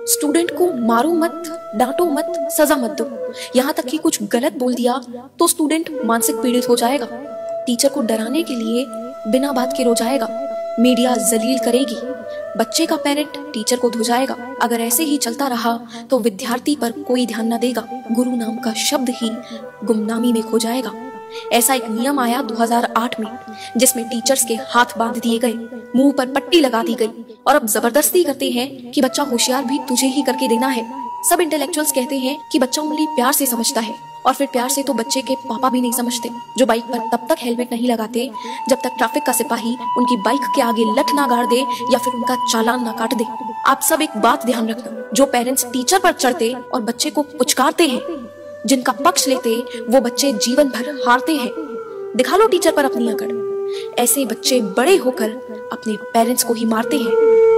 Student को मारो मत, डांटो मत, सजा मत दो। यहाँ तक कि कुछ गलत बोल दिया तो स्टूडेंट मानसिक पीड़ित हो जाएगा। टीचर को डराने के लिए बिना बात के रो जाएगा। मीडिया जलील करेगी। बच्चे का पेरेंट टीचर को धुजाएगा। अगर ऐसे ही चलता रहा तो विद्यार्थी पर कोई ध्यान न देगा। गुरु नाम का शब्द ही गुमनामी में खो जाएगा। ऐसा एक नियम आया 2008 में, जिसमें टीचर्स के हाथ बांध दिए गए, मुंह पर पट्टी लगा दी गई और अब जबरदस्ती करते हैं कि बच्चा होशियार भी तुझे ही करके देना है। सब इंटेलेक्चुअल्स कहते हैं कि बच्चा उंगली प्यार से समझता है, और फिर प्यार से तो बच्चे के पापा भी नहीं समझते, जो बाइक पर तब तक हेलमेट नहीं लगाते जब तक ट्रैफिक का सिपाही उनकी बाइक के आगे लठ ना गाड़ दे या फिर उनका चालान ना काट दे। आप सब एक बात ध्यान रखना, जो पेरेंट्स टीचर पर चढ़ते और बच्चे को पुचकारते हैं, जिनका पक्ष लेते वो बच्चे जीवन भर हारते हैं। दिखा लो टीचर पर अपनी अकड़। ऐसे बच्चे बड़े होकर अपने पेरेंट्स को ही मारते हैं।